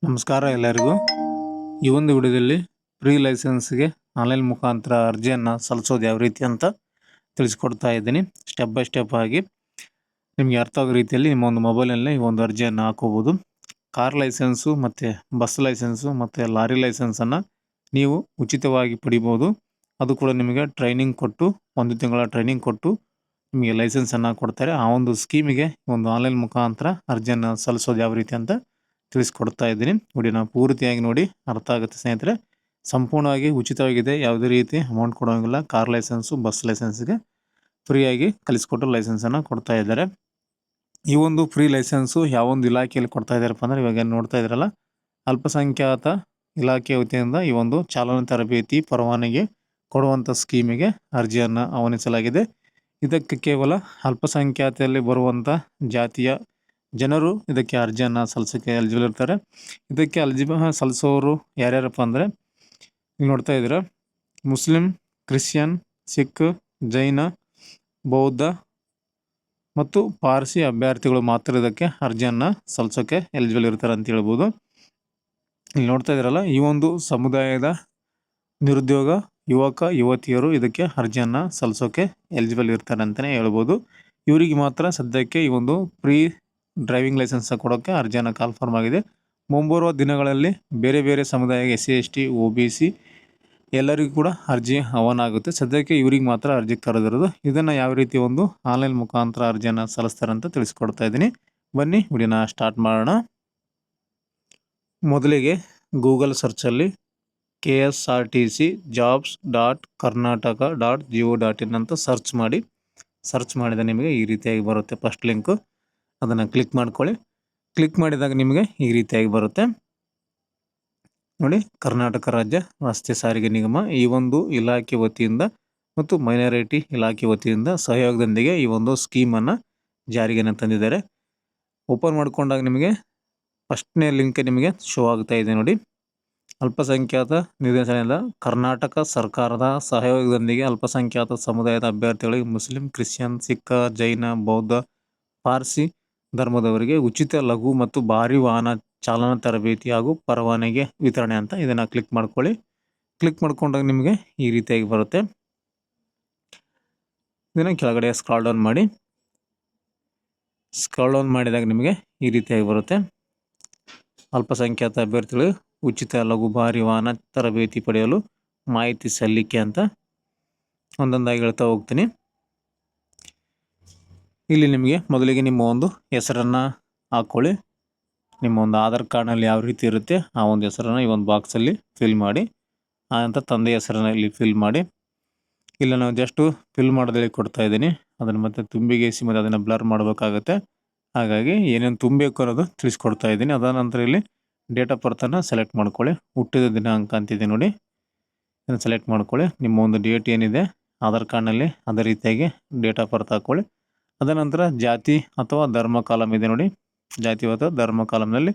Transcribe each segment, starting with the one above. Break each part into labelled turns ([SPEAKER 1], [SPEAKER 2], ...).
[SPEAKER 1] ನಮಸ್ಕಾರ ಎಲ್ಲರಿಗೂ. ಈ ಒಂದು ವಿಡಿಯೋದಲ್ಲಿ ಪ್ರೀ ಲೈಸೆನ್ಸ್ಗೆ ಆನ್ಲೈನ್ ಮುಖಾಂತರ ಅರ್ಜಿಯನ್ನು ಸಲ್ಲಿಸೋದು ಯಾವ ರೀತಿ ಅಂತ ತಿಳಿಸ್ಕೊಡ್ತಾ ಇದ್ದೀನಿ. ಸ್ಟೆಪ್ ಬೈ ಸ್ಟೆಪ್ ಆಗಿ ನಿಮಗೆ ಅರ್ಥ ಆಗೋ ರೀತಿಯಲ್ಲಿ ನಿಮ್ಮ ಒಂದು ಮೊಬೈಲಲ್ಲೇ ಈ ಒಂದು ಅರ್ಜಿಯನ್ನು ಹಾಕೋಬೋದು. ಕಾರ್ ಲೈಸೆನ್ಸು ಮತ್ತು ಬಸ್ ಲೈಸೆನ್ಸು ಮತ್ತು ಲಾರಿ ಲೈಸೆನ್ಸನ್ನು ನೀವು ಉಚಿತವಾಗಿ ಪಡಿಬೋದು. ಅದು ಕೂಡ ನಿಮಗೆ ಟ್ರೈನಿಂಗ್ ಕೊಟ್ಟು 1 ತಿಂಗಳ ಟ್ರೈನಿಂಗ್ ಕೊಟ್ಟು ನಿಮಗೆ ಲೈಸೆನ್ಸನ್ನು ಕೊಡ್ತಾರೆ. ಆ ಒಂದು ಸ್ಕೀಮಿಗೆ ಒಂದು ಆನ್ಲೈನ್ ಮುಖಾಂತರ ಅರ್ಜಿಯನ್ನು ಸಲ್ಲಿಸೋದು ಯಾವ ರೀತಿ ಅಂತ ತಿಳಿಸ್ಕೊಡ್ತಾ ಇದ್ದೀನಿ. ವಿಡಿಯೋನ ಪೂರ್ತಿಯಾಗಿ ನೋಡಿ, ಅರ್ಥ ಆಗುತ್ತೆ ಸ್ನೇಹಿತರೆ. ಸಂಪೂರ್ಣವಾಗಿ ಉಚಿತವಾಗಿದೆ, ಯಾವುದೇ ರೀತಿ ಅಮೌಂಟ್ ಕೊಡೋಂಗಿಲ್ಲ. ಕಾರ್ ಲೈಸೆನ್ಸು ಬಸ್ ಲೈಸೆನ್ಸ್ಗೆ ಫ್ರೀಯಾಗಿ ಕಲಿಸ್ಕೊಟ್ಟು ಲೈಸೆನ್ಸನ್ನು ಕೊಡ್ತಾ ಇದ್ದಾರೆ. ಈ ಒಂದು ಫ್ರೀ ಲೈಸೆನ್ಸು ಯಾವೊಂದು ಇಲಾಖೆಯಲ್ಲಿ ಕೊಡ್ತಾ ಇದ್ದಾರಪ್ಪ ಅಂದರೆ, ಇವಾಗ ನೋಡ್ತಾ ಇದ್ದಾರಲ್ಲ, ಅಲ್ಪಸಂಖ್ಯಾತ ಇಲಾಖೆ ವತಿಯಿಂದ ಈ ಒಂದು ಚಾಲನಾ ತರಬೇತಿ ಪರವಾನಗಿ ಕೊಡುವಂಥ ಸ್ಕೀಮಿಗೆ ಅರ್ಜಿಯನ್ನು ಆಹ್ವಾನಿಸಲಾಗಿದೆ. ಇದಕ್ಕೆ ಕೇವಲ ಅಲ್ಪಸಂಖ್ಯಾತೆಯಲ್ಲಿ ಬರುವಂಥ ಜಾತಿಯ ಜನರು ಇದಕ್ಕೆ ಅರ್ಜಿಯನ್ನು ಸಲ್ಲಿಸೋಕ್ಕೆ ಎಲಿಜಿಬಲ್ ಇರ್ತಾರೆ. ಇದಕ್ಕೆ ಸಲ್ಲಿಸೋರು ಯಾರ್ಯಾರಪ್ಪ ಅಂದರೆ, ನೀವು ನೋಡ್ತಾ ಇದ್ದೀರಾ, ಮುಸ್ಲಿಂ, ಕ್ರಿಶ್ಚಿಯನ್, ಸಿಖ್, ಜೈನ, ಬೌದ್ಧ ಮತ್ತು ಪಾರ್ಸಿ ಅಭ್ಯರ್ಥಿಗಳು ಮಾತ್ರ ಇದಕ್ಕೆ ಅರ್ಜಿಯನ್ನು ಸಲ್ಲಿಸೋಕ್ಕೆ ಎಲಿಜಿಬಲ್ ಇರ್ತಾರೆ ಅಂತ ಹೇಳ್ಬೋದು. ಇಲ್ಲಿ ನೋಡ್ತಾ ಇದ್ದೀರಲ್ಲ, ಈ ಒಂದು ಸಮುದಾಯದ ನಿರುದ್ಯೋಗ ಯುವಕ ಯುವತಿಯರು ಇದಕ್ಕೆ ಅರ್ಜಿಯನ್ನು ಸಲ್ಲಿಸೋಕ್ಕೆ ಎಲಿಜಿಬಲ್ ಇರ್ತಾರೆ ಅಂತಲೇ ಹೇಳ್ಬೋದು. ಇವರಿಗೆ ಮಾತ್ರ ಸದ್ಯಕ್ಕೆ ಈ ಒಂದು ಪ್ರೀ ಡ್ರೈವಿಂಗ್ ಲೈಸೆನ್ಸ್ ಕೊಡೋಕ್ಕೆ ಅರ್ಜಿಯನ್ನು ಕಾನ್ಫರ್ಮ್ ಆಗಿದೆ. ಮುಂಬರುವ ದಿನಗಳಲ್ಲಿ ಬೇರೆ ಬೇರೆ ಸಮುದಾಯ SC ST OBC ಎಲ್ಲರಿಗೂ ಕೂಡ ಅರ್ಜಿ ಆಹ್ವಾನ ಆಗುತ್ತೆ. ಸದ್ಯಕ್ಕೆ ಇವರಿಗೆ ಮಾತ್ರ ಅರ್ಜಿ ಕರೆದಿರೋದು. ಇದನ್ನು ಯಾವ ರೀತಿ ಒಂದು ಆನ್ಲೈನ್ ಮುಖಾಂತರ ಅರ್ಜಿಯನ್ನು ಸಲ್ಲಿಸ್ತಾರೆ ಅಂತ ತಿಳಿಸ್ಕೊಡ್ತಾ ಇದ್ದೀನಿ. ಬನ್ನಿ ವಿಡಿಯೋನ ಸ್ಟಾರ್ಟ್ ಮಾಡೋಣ. ಮೊದಲಿಗೆ ಗೂಗಲ್ ಸರ್ಚಲ್ಲಿ KSRTC jobs.karnataka.go.in ಅಂತ ಸರ್ಚ್ ಮಾಡಿ. ಸರ್ಚ್ ಮಾಡಿದ ನಿಮಗೆ ಈ ರೀತಿಯಾಗಿ ಬರುತ್ತೆ. ಫಸ್ಟ್ ಲಿಂಕು ಅದನ್ನು ಕ್ಲಿಕ್ ಮಾಡ್ಕೊಳ್ಳಿ. ಕ್ಲಿಕ್ ಮಾಡಿದಾಗ ನಿಮಗೆ ಈ ರೀತಿಯಾಗಿ ಬರುತ್ತೆ ನೋಡಿ. ಕರ್ನಾಟಕ ರಾಜ್ಯ ರಸ್ತೆ ಸಾರಿಗೆ ನಿಗಮ ಈ ಒಂದು ಇಲಾಖೆ ವತಿಯಿಂದ ಮತ್ತು ಮೈನಾರಿಟಿ ಇಲಾಖೆ ವತಿಯಿಂದ ಸಹಯೋಗದೊಂದಿಗೆ ಈ ಒಂದು ಸ್ಕೀಮನ್ನು ಜಾರಿಗೆ ತಂದಿದ್ದಾರೆ. ಓಪನ್ ಮಾಡ್ಕೊಂಡಾಗ ನಿಮಗೆ ಫಸ್ಟ್ನೇ ಲಿಂಕ್ ನಿಮಗೆ ಶೋ ಆಗ್ತಾ ಇದೆ ನೋಡಿ. ಅಲ್ಪಸಂಖ್ಯಾತ ನಿರ್ದೇಶನದಿಂದ ಕರ್ನಾಟಕ ಸರ್ಕಾರದ ಸಹಯೋಗದೊಂದಿಗೆ ಅಲ್ಪಸಂಖ್ಯಾತ ಸಮುದಾಯದ ಅಭ್ಯರ್ಥಿಗಳಿಗೆ ಮುಸ್ಲಿಂ, ಕ್ರಿಶ್ಚಿಯನ್, ಸಿಖ್, ಜೈನ, ಬೌದ್ಧ, ಪಾರ್ಸಿ ಧರ್ಮದವರಿಗೆ ಉಚಿತ ಲಘು ಮತ್ತು ಭಾರಿ ವಾಹನ ಚಾಲನಾ ತರಬೇತಿ ಹಾಗೂ ಪರವಾನಗಿ ವಿತರಣೆ ಅಂತ ಇದನ್ನು ಕ್ಲಿಕ್ ಮಾಡ್ಕೊಳ್ಳಿ. ಕ್ಲಿಕ್ ಮಾಡ್ಕೊಂಡಾಗ ನಿಮಗೆ ಈ ರೀತಿಯಾಗಿ ಬರುತ್ತೆ. ಇದನ್ನು ಕೆಳಗಡೆ ಸ್ಕ್ರಾಲ್ ಡೌನ್ ಮಾಡಿ. ಸ್ಕ್ರಾಲ್ ಡೌನ್ ಮಾಡಿದಾಗ ನಿಮಗೆ ಈ ರೀತಿಯಾಗಿ ಬರುತ್ತೆ. ಅಲ್ಪಸಂಖ್ಯಾತ ಅಭ್ಯರ್ಥಿಗಳು ಉಚಿತ ಲಘು ಭಾರಿ ವಾಹನ ತರಬೇತಿ ಪಡೆಯಲು ಮಾಹಿತಿ ಸಲ್ಲಿಕೆ ಅಂತ ಒಂದೊಂದಾಗಿ ಹೇಳ್ತಾ ಹೋಗ್ತೀನಿ. ಇಲ್ಲಿ ನಿಮಗೆ ಮೊದಲಿಗೆ ನಿಮ್ಮ ಒಂದು ಹೆಸರನ್ನು ಹಾಕ್ಕೊಳ್ಳಿ. ನಿಮ್ಮ ಒಂದು ಆಧಾರ್ ಕಾರ್ಡ್ನಲ್ಲಿ ಯಾವ ರೀತಿ ಇರುತ್ತೆ ಆ ಒಂದು ಹೆಸರನ್ನು ಈ ಒಂದು ಬಾಕ್ಸಲ್ಲಿ ಫಿಲ್ ಮಾಡಿ. ಆನಂತರ ತಂದೆ ಹೆಸರನ್ನು ಇಲ್ಲಿ ಫಿಲ್ ಮಾಡಿ. ಇಲ್ಲ ನಾವು ಜಸ್ಟು ಫಿಲ್ ಮಾಡೋದಲ್ಲಿ ಕೊಡ್ತಾ ಇದ್ದೀನಿ. ಅದನ್ನು ಮತ್ತೆ ತುಂಬಿಗೇಸಿ ಮತ್ತು ಅದನ್ನು ಬ್ಲರ್ ಮಾಡಬೇಕಾಗುತ್ತೆ. ಹಾಗಾಗಿ ಏನೇನು ತುಂಬಬೇಕು ಅನ್ನೋದು ತಿಳಿಸ್ಕೊಡ್ತಾ ಇದ್ದೀನಿ. ಅದಾದ ನಂತರ ಇಲ್ಲಿ ಡೇಟ್ ಆಫ್ ಬರ್ತನ್ನು ಸೆಲೆಕ್ಟ್ ಮಾಡ್ಕೊಳ್ಳಿ. ಹುಟ್ಟಿದ ದಿನಾಂಕ ಅಂತಿದೆ ನೋಡಿ, ಇದನ್ನು ಸೆಲೆಕ್ಟ್ ಮಾಡ್ಕೊಳ್ಳಿ. ನಿಮ್ಮ ಒಂದು ಡೇಟ್ ಏನಿದೆ ಆಧಾರ್ ಕಾರ್ಡ್ನಲ್ಲಿ ಅದೇ ರೀತಿಯಾಗಿ ಡೇಟ್ ಆಫ್ ಬರ್ತ್ ಹಾಕ್ಕೊಳ್ಳಿ. ಅದ ನಂತರ ಜಾತಿ ಅಥವಾ ಧರ್ಮ ಕಾಲಮ್ ಇದೆ ನೋಡಿ. ಜಾತಿ ಅಥವಾ ಧರ್ಮ ಕಾಲಮ್ನಲ್ಲಿ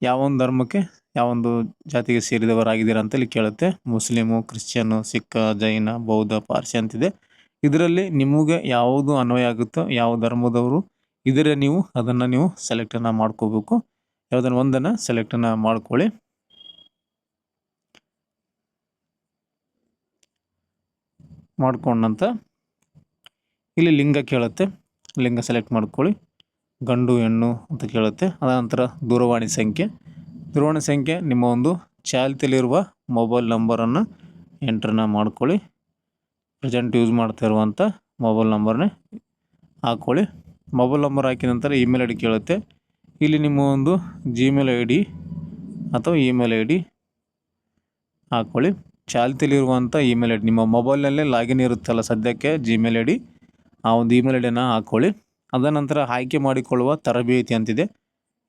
[SPEAKER 1] ಯಾವೊಂದು ಧರ್ಮಕ್ಕೆ ಯಾವೊಂದು ಜಾತಿಗೆ ಸೇರಿದವರಾಗಿದ್ದೀರಾ ಅಂತ ಇಲ್ಲಿ ಕೇಳುತ್ತೆ. ಮುಸ್ಲಿಮು, ಕ್ರಿಶ್ಚಿಯನ್ನು, ಸಿಖ್, ಜೈನ, ಬೌದ್ಧ, ಪಾರ್ಸಿ ಅಂತಿದೆ. ಇದರಲ್ಲಿ ನಿಮಗೆ ಯಾವುದು ಅನ್ವಯ ಆಗುತ್ತೋ, ಯಾವ ಧರ್ಮದವರು ಇದರ ನೀವು ಅದನ್ನು ನೀವು ಸೆಲೆಕ್ಟನ್ನು ಮಾಡ್ಕೋಬೇಕು. ಯಾವುದನ್ನು ಒಂದನ್ನು ಸೆಲೆಕ್ಟನ್ನು ಮಾಡ್ಕೊಳ್ಳಿ. ಮಾಡ್ಕೊಂಡಂತ ಇಲ್ಲಿ ಲಿಂಗ ಕೇಳುತ್ತೆ. ಲಿಂಗ ಸೆಲೆಕ್ಟ್ ಮಾಡ್ಕೊಳ್ಳಿ. ಗಂಡು ಹೆಣ್ಣು ಅಂತ ಕೇಳುತ್ತೆ. ಅದಾನಂತರ ದೂರವಾಣಿ ಸಂಖ್ಯೆ ನಿಮ್ಮ ಒಂದು ಚಾಲ್ತಿಯಲ್ಲಿರುವ ಮೊಬೈಲ್ ನಂಬರನ್ನು ಎಂಟ್ರನ್ನ ಮಾಡ್ಕೊಳ್ಳಿ. ಪ್ರೆಸೆಂಟ್ ಯೂಸ್ ಮಾಡ್ತಾ ಇರುವಂಥ ಮೊಬೈಲ್ ನಂಬರ್ನೇ ಹಾಕ್ಕೊಳ್ಳಿ. ಮೊಬೈಲ್ ನಂಬರ್ ಹಾಕಿದ ನಂತರ ಇಮೇಲ್ ID ಕೇಳುತ್ತೆ. ಇಲ್ಲಿ ನಿಮ್ಮ ಒಂದು Gmail ID ಅಥವಾ ಇಮೇಲ್ ID ಹಾಕ್ಕೊಳ್ಳಿ. ಚಾಲ್ತಿಯಲ್ಲಿರುವಂಥ ಇಮೇಲ್ ID ನಿಮ್ಮ ಮೊಬೈಲ್ನಲ್ಲೇ ಲಾಗಿನ್ ಇರುತ್ತಲ್ಲ ಸದ್ಯಕ್ಕೆ Gmail ID, ಆ ಒಂದು ಇಮೇಲ್ ಐಡಿಯನ್ನು ಹಾಕ್ಕೊಳ್ಳಿ. ಅದ ನಂತರ ಆಯ್ಕೆ ಮಾಡಿಕೊಳ್ಳುವ ತರಬೇತಿ ಅಂತಿದೆ.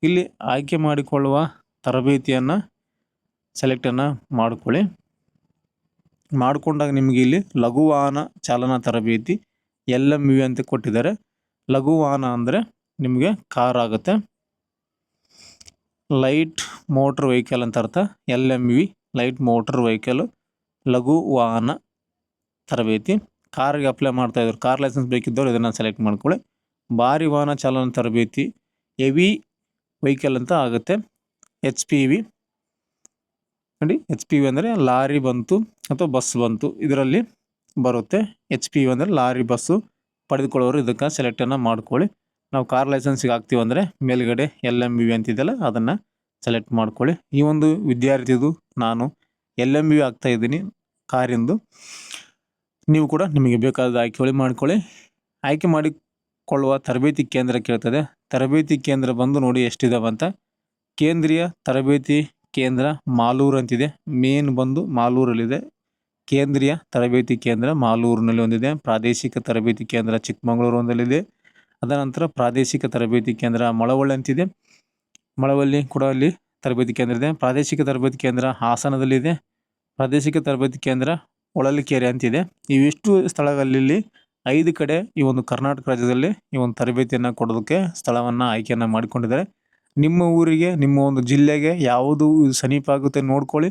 [SPEAKER 1] ಇಲ್ಲಿ ಆಯ್ಕೆ ಮಾಡಿಕೊಳ್ಳುವ ತರಬೇತಿಯನ್ನು ಸೆಲೆಕ್ಟನ್ನು ಮಾಡಿಕೊಳ್ಳಿ. ಮಾಡಿಕೊಂಡಾಗ ನಿಮಗೆ ಇಲ್ಲಿ ಲಘು ವಾಹನ ಚಾಲನಾ ತರಬೇತಿ LMV ಅಂತ ಕೊಟ್ಟಿದ್ದಾರೆ. ಲಘು ವಾಹನ ಅಂದರೆ ನಿಮಗೆ ಕಾರ್ ಆಗುತ್ತೆ. ಲೈಟ್ ಮೋಟ್ರ್ ವೆಹಿಕಲ್ ಅಂತ ಅರ್ಥ. LMV ಲೈಟ್ ಮೋಟ್ರ್ ವೆಹಿಕಲ್ ಲಘು ವಾಹನ ತರಬೇತಿ. ಕಾರ್ಗೆ ಅಪ್ಲೈ ಮಾಡ್ತಾಯಿದ್ರು, ಕಾರ್ ಲೈಸೆನ್ಸ್ ಬೇಕಿದ್ದವರು ಇದನ್ನು ಸೆಲೆಕ್ಟ್ ಮಾಡ್ಕೊಳ್ಳಿ. ಭಾರಿ ವಾಹನ ಚಾಲನಾ ತರಬೇತಿ ಹೆವಿ ವೆಹಿಕಲ್ ಅಂತ ಆಗುತ್ತೆ. HPV ನೋಡಿ, HPV ಅಂದರೆ ಲಾರಿ ಬಂತು ಅಥವಾ ಬಸ್ ಬಂತು, ಇದರಲ್ಲಿ ಬರುತ್ತೆ. HPV ಅಂದರೆ ಲಾರಿ ಬಸ್ಸು ಪಡೆದುಕೊಳ್ಳೋರು ಇದಕ್ಕೆ ಸೆಲೆಕ್ಟನ್ನು ಮಾಡ್ಕೊಳ್ಳಿ. ನಾವು ಕಾರ್ ಲೈಸೆನ್ಸಿಗೆ ಹಾಕ್ತೀವಿ ಅಂದರೆ ಮೇಲ್ಗಡೆ LMV ಅಂತಿದೆಯಲ್ಲ ಅದನ್ನು ಸೆಲೆಕ್ಟ್ ಮಾಡ್ಕೊಳ್ಳಿ. ಈ ಒಂದು ವಿದ್ಯಾರ್ಥಿದು ನಾನು LMV ಆಗ್ತಾ ಇದ್ದೀನಿ ಕಾರಿಂದು. ನೀವು ಕೂಡ ನಿಮಗೆ ಬೇಕಾದ ಆಯ್ಕೆ ಮಾಡ್ಕೊಳ್ಳಿ. ಆಯ್ಕೆ ಮಾಡಿಕೊಳ್ಳುವ ತರಬೇತಿ ಕೇಂದ್ರ ಕೇಳ್ತದೆ. ತರಬೇತಿ ಕೇಂದ್ರ ಬಂದು ನೋಡಿ ಎಷ್ಟಿದಾವೆ ಅಂತ. ಕೇಂದ್ರೀಯ ತರಬೇತಿ ಕೇಂದ್ರ ಮಾಲೂರು ಅಂತಿದೆ. ಮೇನ್ ಬಂದು ಮಾಲೂರಲ್ಲಿದೆ. ಕೇಂದ್ರೀಯ ತರಬೇತಿ ಕೇಂದ್ರ ಮಾಲೂರಿನಲ್ಲಿ ಒಂದಿದೆ. ಪ್ರಾದೇಶಿಕ ತರಬೇತಿ ಕೇಂದ್ರ ಚಿಕ್ಕಮಗಳೂರು ಒಂದಲ್ಲಿದೆ. ಅದನಂತರ ಪ್ರಾದೇಶಿಕ ತರಬೇತಿ ಕೇಂದ್ರ ಮಳವಳ್ಳಿ ಅಂತಿದೆ. ಮಳವಳ್ಳಿ ಕೂಡ ಅಲ್ಲಿ ತರಬೇತಿ ಕೇಂದ್ರ ಇದೆ. ಪ್ರಾದೇಶಿಕ ತರಬೇತಿ ಕೇಂದ್ರ ಹಾಸನದಲ್ಲಿದೆ. ಪ್ರಾದೇಶಿಕ ತರಬೇತಿ ಕೇಂದ್ರ ಹೊಳಲ್ಕೆರೆ ಅಂತಿದೆ. ಇವಿಷ್ಟು ಸ್ಥಳಗಳಲ್ಲಿ 5 ಕಡೆ ಈ ಒಂದು ಕರ್ನಾಟಕ ರಾಜ್ಯದಲ್ಲಿ ಈ ಒಂದು ತರಬೇತಿಯನ್ನು ಕೊಡೋದಕ್ಕೆ ಸ್ಥಳವನ್ನು ಆಯ್ಕೆಯನ್ನು ಮಾಡಿಕೊಂಡಿದ್ದಾರೆ. ನಿಮ್ಮ ಊರಿಗೆ, ನಿಮ್ಮ ಒಂದು ಜಿಲ್ಲೆಗೆ ಯಾವುದು ಸಮೀಪ ಆಗುತ್ತೆ ನೋಡ್ಕೊಳ್ಳಿ.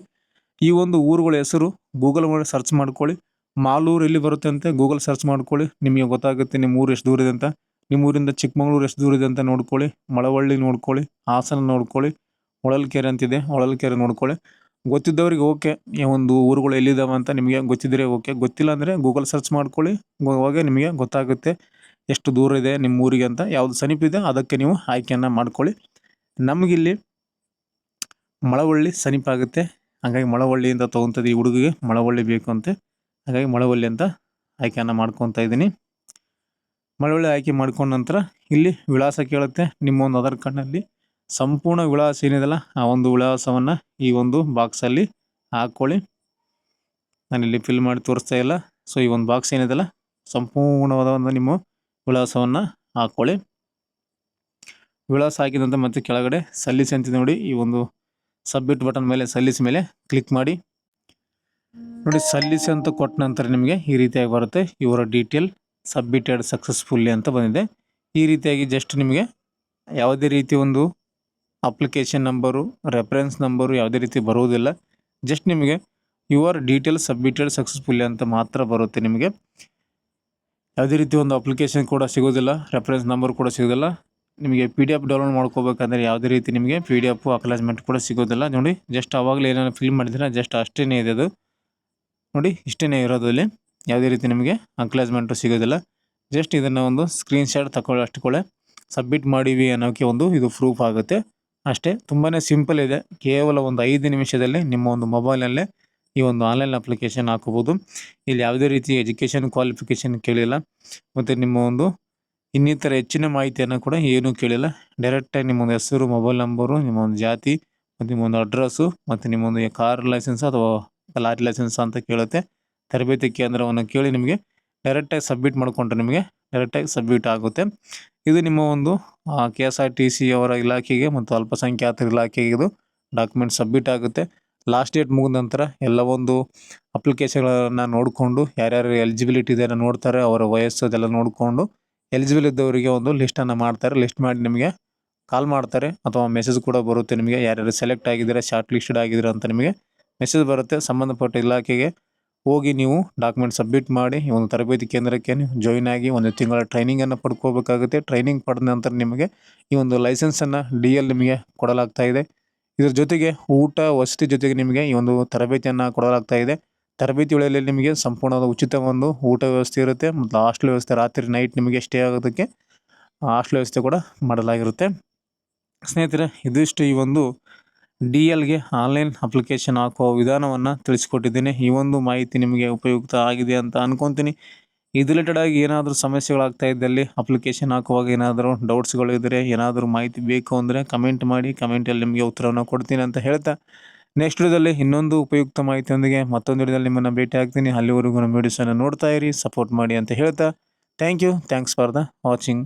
[SPEAKER 1] ಈ ಒಂದು ಊರುಗಳ ಹೆಸರು ಗೂಗಲ್ ಮಾಡಿ ಸರ್ಚ್ ಮಾಡ್ಕೊಳ್ಳಿ. ಮಾಲೂರು ಎಲ್ಲಿ ಬರುತ್ತೆ ಅಂತ ಗೂಗಲ್ ಸರ್ಚ್ ಮಾಡ್ಕೊಳ್ಳಿ. ನಿಮಗೆ ಗೊತ್ತಾಗುತ್ತೆ ನಿಮ್ಮ ಊರು ಎಷ್ಟು ದೂರ ಇದೆ ಅಂತ. ನಿಮ್ಮ ಊರಿಂದ ಚಿಕ್ಕಮಗಳೂರು ಎಷ್ಟು ದೂರ ಇದೆ ಅಂತ ನೋಡ್ಕೊಳ್ಳಿ. ಮಳವಳ್ಳಿ ನೋಡ್ಕೊಳ್ಳಿ, ಹಾಸನ ನೋಡ್ಕೊಳ್ಳಿ, ಹೊಳಲ್ಕೆರೆ ಅಂತಿದೆ, ಹೊಳಲ್ಕೆರೆ ನೋಡ್ಕೊಳ್ಳಿ. ಗೊತ್ತಿದ್ದವರಿಗೆ ಓಕೆ, ಈ ಒಂದು ಊರುಗಳು ಎಲ್ಲಿದ್ದಾವೆ ಅಂತ ನಿಮಗೆ ಗೊತ್ತಿದ್ದರೆ ಓಕೆ. ಗೊತ್ತಿಲ್ಲ ಅಂದರೆ ಗೂಗಲ್ ಸರ್ಚ್ ಮಾಡ್ಕೊಳ್ಳಿ. ಹೋಗಿ ನಿಮಗೆ ಗೊತ್ತಾಗುತ್ತೆ ಎಷ್ಟು ದೂರ ಇದೆ ನಿಮ್ಮ ಊರಿಗೆ ಅಂತ. ಯಾವುದು ಸಮೀಪ ಇದೆ ಅದಕ್ಕೆ ನೀವು ಆಯ್ಕೆಯನ್ನು ಮಾಡ್ಕೊಳ್ಳಿ. ನಮಗಿಲ್ಲಿ ಮಳವಳ್ಳಿ ಸಮೀಪ ಆಗುತ್ತೆ. ಹಾಗಾಗಿ ಮಳವಳ್ಳಿಯಿಂದ ತೊಗೊತದ್ದು. ಈ ಹುಡುಗಿಗೆ ಮಳವಳ್ಳಿ ಬೇಕು ಅಂತೆ, ಹಾಗಾಗಿ ಮಳವಳ್ಳಿ ಅಂತ ಆಯ್ಕೆಯನ್ನು ಮಾಡ್ಕೊತಾ ಇದ್ದೀನಿ. ಮಳವಳ್ಳಿ ಆಯ್ಕೆ ಮಾಡ್ಕೊಂಡ ನಂತರ ಇಲ್ಲಿ ವಿಳಾಸ ಕೇಳುತ್ತೆ. ನಿಮ್ಮ ಒಂದು ಆಧಾರ್ ಕಾರ್ಡ್ನಲ್ಲಿ ಸಂಪೂರ್ಣ ವಿಳಾಸ ಏನಿದೆಯಲ್ಲ ಆ ಒಂದು ವಿಳಾಸವನ್ನು ಈ ಒಂದು ಬಾಕ್ಸಲ್ಲಿ ಹಾಕ್ಕೊಳ್ಳಿ. ನಾನಿಲ್ಲಿ ಫಿಲ್ ಮಾಡಿ ತೋರಿಸ್ತಾ ಇಲ್ಲ. ಸೊ ಈ ಒಂದು ಬಾಕ್ಸ್ ಏನಿದೆಯಲ್ಲ ಸಂಪೂರ್ಣವಾದ ಒಂದು ನಿಮ್ಮ ವಿಳಾಸವನ್ನು ಹಾಕ್ಕೊಳ್ಳಿ. ವಿಳಾಸ ಹಾಕಿದಂತ ಮತ್ತೆ ಕೆಳಗಡೆ ಸಲ್ಲಿಸಿ ಅಂತಿದೆ ನೋಡಿ. ಈ ಒಂದು ಸಬ್ಮಿಟ್ ಬಟನ್ ಮೇಲೆ ಸಲ್ಲಿಸಿ ಮೇಲೆ ಕ್ಲಿಕ್ ಮಾಡಿ. ನೋಡಿ, ಸಲ್ಲಿಸಿ ಅಂತ ಕೊಟ್ಟ ನಂತರ ನಿಮಗೆ ಈ ರೀತಿಯಾಗಿ ಬರುತ್ತೆ. ಇವರ ಡೀಟೇಲ್ ಸಬ್ಮಿಟೆಡ್ ಸಕ್ಸಸ್ಫುಲ್ಲಿ ಅಂತ ಬಂದಿದೆ. ಈ ರೀತಿಯಾಗಿ ಜಸ್ಟ್ ನಿಮಗೆ ಯಾವುದೇ ರೀತಿ ಒಂದು ಅಪ್ಲಿಕೇಶನ್ ನಂಬರು, ರೆಫರೆನ್ಸ್ ನಂಬರು ಯಾವುದೇ ರೀತಿ ಬರುವುದಿಲ್ಲ. ಜಸ್ಟ್ ನಿಮಗೆ ಯುವರ್ ಡೀಟೇಲ್ ಸಬ್ಮಿಟೆಡ್ ಸಕ್ಸಸ್ಫುಲ್ಲಿ ಅಂತ ಮಾತ್ರ ಬರುತ್ತೆ. ನಿಮಗೆ ಯಾವುದೇ ರೀತಿ ಒಂದು ಅಪ್ಲಿಕೇಶನ್ ಕೂಡ ಸಿಗೋದಿಲ್ಲ, ರೆಫರೆನ್ಸ್ ನಂಬರ್ ಕೂಡ ಸಿಗೋದಿಲ್ಲ. ನಿಮಗೆ PDF ಡೌನ್ಲೋಡ್ ಮಾಡ್ಕೋಬೇಕಂದ್ರೆ ಯಾವುದೇ ರೀತಿ ನಿಮಗೆ PDF ಅಕ್ಲಾಜ್ಮೆಂಟ್ ಕೂಡ ಸಿಗೋದಿಲ್ಲ. ನೋಡಿ, ಜಸ್ಟ್ ಆವಾಗಲೇ ಏನಾದ್ರು ಫಿಲ್ ಮಾಡಿದ್ರೆ ಜಸ್ಟ್ ಅಷ್ಟೇ ಇದೆ ಅದು. ನೋಡಿ, ಇಷ್ಟೇ ಇರೋದು. ಅಲ್ಲಿ ಯಾವುದೇ ರೀತಿ ನಿಮಗೆ ಅಕ್ಲಾಜ್ಮೆಂಟು ಸಿಗೋದಿಲ್ಲ. ಜಸ್ಟ್ ಇದನ್ನು ಒಂದು ಸ್ಕ್ರೀನ್ಶಾಟ್ ತಗೊಳ್ಳೋಷ್ಟುಕೊಳ್ಳೆ ಸಬ್ಮಿಟ್ ಮಾಡಿವಿ ಅನ್ನೋಕ್ಕೆ ಒಂದು ಇದು ಪ್ರೂಫ್ ಆಗುತ್ತೆ ಅಷ್ಟೇ. ತುಂಬಾ ಸಿಂಪಲ್ ಇದೆ. ಕೇವಲ ಒಂದು 5 ನಿಮಿಷದಲ್ಲಿ ನಿಮ್ಮ ಒಂದು ಮೊಬೈಲಲ್ಲೇ ಈ ಒಂದು ಆನ್ಲೈನ್ ಅಪ್ಲಿಕೇಶನ್ ಹಾಕೋಬೋದು. ಇಲ್ಲಿ ಯಾವುದೇ ರೀತಿ ಎಜುಕೇಷನ್ ಕ್ವಾಲಿಫಿಕೇಷನ್ ಕೇಳಿಲ್ಲ, ಮತ್ತು ನಿಮ್ಮ ಒಂದು ಇನ್ನಿತರ ಹೆಚ್ಚಿನ ಮಾಹಿತಿಯನ್ನು ಕೂಡ ಏನೂ ಕೇಳಿಲ್ಲ. ಡೈರೆಕ್ಟಾಗಿ ನಿಮ್ಮೊಂದು ಹೆಸರು, ಮೊಬೈಲ್ ನಂಬರು, ನಿಮ್ಮ ಒಂದು ಜಾತಿ, ಮತ್ತು ನಿಮ್ಮೊಂದು ಅಡ್ರೆಸ್ಸು, ಮತ್ತು ನಿಮ್ಮೊಂದು ಕಾರ್ ಲೈಸೆನ್ಸ್ ಅಥವಾ ಲಾರಿ ಲೈಸೆನ್ಸ್ ಅಂತ ಕೇಳುತ್ತೆ. ತರಬೇತಿ ಕೇಂದ್ರವನ್ನು ಕೇಳಿ ನಿಮಗೆ ಡೈರೆಕ್ಟಾಗಿ ಸಬ್ಮಿಟ್ ಮಾಡಿಕೊಂಡ್ರೆ ನಿಮಗೆ ಡೈರೆಕ್ಟಾಗಿ ಸಬ್ಮಿಟ್ ಆಗುತ್ತೆ. ಇದು ನಿಮ್ಮ ಒಂದು KSRTC ಅವರ ಇಲಾಖೆಗೆ ಮತ್ತು ಅಲ್ಪಸಂಖ್ಯಾತರ ಇಲಾಖೆಗೆ ಇದು ಡಾಕ್ಯುಮೆಂಟ್ ಸಬ್ಮಿಟ್ ಆಗುತ್ತೆ. ಲಾಸ್ಟ್ ಡೇಟ್ ಮುಗಿದ ನಂತರ ಎಲ್ಲ ಒಂದು ಅಪ್ಲಿಕೇಶನ್ಗಳನ್ನು ನೋಡಿಕೊಂಡು ಯಾರ್ಯಾರು ಎಲಿಜಿಬಿಲಿಟಿ ಇದೆ ನೋಡ್ತಾರೆ, ಅವರ ವಯಸ್ಸು ಅದೆಲ್ಲ ನೋಡಿಕೊಂಡು ಎಲಿಜಿಬಲ್ ಇದ್ದವರಿಗೆ ಒಂದು ಲಿಸ್ಟನ್ನು ಮಾಡ್ತಾರೆ. ಲಿಸ್ಟ್ ಮಾಡಿ ನಿಮಗೆ ಕಾಲ್ ಮಾಡ್ತಾರೆ ಅಥವಾ ಮೆಸೇಜ್ ಕೂಡ ಬರುತ್ತೆ. ನಿಮಗೆ ಯಾರ್ಯಾರು ಸೆಲೆಕ್ಟ್ ಆಗಿದ್ದೀರಾ, ಶಾರ್ಟ್ ಲಿಸ್ಟೆಡ್ ಆಗಿದ್ದೀರಾ ಅಂತ ನಿಮಗೆ ಮೆಸೇಜ್ ಬರುತ್ತೆ. ಸಂಬಂಧಪಟ್ಟ ಇಲಾಖೆಗೆ ಹೋಗಿ ನೀವು ಡಾಕ್ಯುಮೆಂಟ್ ಸಬ್ಮಿಟ್ ಮಾಡಿ ಈ ಒಂದು ತರಬೇತಿ ಕೇಂದ್ರಕ್ಕೆ ನೀವು ಜಾಯಿನ್ ಆಗಿ 1 ತಿಂಗಳ ಟ್ರೈನಿಂಗನ್ನು ಪಡ್ಕೋಬೇಕಾಗುತ್ತೆ. ಟ್ರೈನಿಂಗ್ ಪಡೆದ ನಂತರ ನಿಮಗೆ ಈ ಒಂದು ಲೈಸೆನ್ಸನ್ನು DL ನಿಮಗೆ ಕೊಡಲಾಗ್ತಾ ಇದೆ. ಇದರ ಜೊತೆಗೆ ಊಟ ವಸತಿ ಜೊತೆಗೆ ನಿಮಗೆ ಈ ಒಂದು ತರಬೇತಿಯನ್ನು ಕೊಡಲಾಗ್ತಾ ಇದೆ. ತರಬೇತಿ ವೇಳೆಯಲ್ಲಿ ನಿಮಗೆ ಸಂಪೂರ್ಣವಾದ ಉಚಿತ ಒಂದು ಊಟ ವ್ಯವಸ್ಥೆ ಇರುತ್ತೆ, ಮತ್ತು ಹಾಸ್ಟೆಲ್ ವ್ಯವಸ್ಥೆ, ರಾತ್ರಿ ನೈಟ್ ನಿಮಗೆ ಸ್ಟೇ ಆಗೋದಕ್ಕೆ ಹಾಸ್ಟೆಲ್ ವ್ಯವಸ್ಥೆ ಕೂಡ ಮಾಡಲಾಗಿರುತ್ತೆ. ಸ್ನೇಹಿತರೆ, ಇದಿಷ್ಟು ಈ ಒಂದು DLಗೆ ಆನ್ಲೈನ್ ಅಪ್ಲಿಕೇಶನ್ ಹಾಕುವ ವಿಧಾನವನ್ನು ತಿಳಿಸ್ಕೊಟ್ಟಿದ್ದೀನಿ. ಈ ಒಂದು ಮಾಹಿತಿ ನಿಮಗೆ ಉಪಯುಕ್ತ ಆಗಿದೆ ಅಂತ ಅನ್ಕೊತೀನಿ. ಇದು ರಿಲೇಟೆಡ್ ಆಗಿ ಏನಾದರೂ ಸಮಸ್ಯೆಗಳಾಗ್ತಾ ಇದ್ದಲ್ಲಿ, ಅಪ್ಲಿಕೇಶನ್ ಹಾಕುವಾಗ ಏನಾದರೂ ಡೌಟ್ಸ್ಗಳು ಇದ್ದರೆ, ಏನಾದರೂ ಮಾಹಿತಿ ಬೇಕು ಅಂದರೆ ಕಮೆಂಟ್ ಮಾಡಿ. ಕಮೆಂಟಲ್ಲಿ ನಿಮಗೆ ಉತ್ತರವನ್ನು ಕೊಡ್ತೀನಿ ಅಂತ ಹೇಳ್ತಾ, ನೆಕ್ಸ್ಟ್ ವಿಡಿಯೋದಲ್ಲಿ ಇನ್ನೊಂದು ಉಪಯುಕ್ತ ಮಾಹಿತಿಯೊಂದಿಗೆ ಮತ್ತೊಂದು ವಿಡಿಯೋದಲ್ಲಿ ನಿಮ್ಮನ್ನು ಭೇಟಿ ಆಗ್ತೀನಿ. ಅಲ್ಲಿವರೆಗೂ ನಮ್ಮ ವಿಡಿಯೋಸನ್ನು ನೋಡ್ತಾ ಇರಿ, ಸಪೋರ್ಟ್ ಮಾಡಿ ಅಂತ ಹೇಳ್ತಾ, ಥ್ಯಾಂಕ್ಸ್ ಫಾರ್ ದ ವಾಚಿಂಗ್.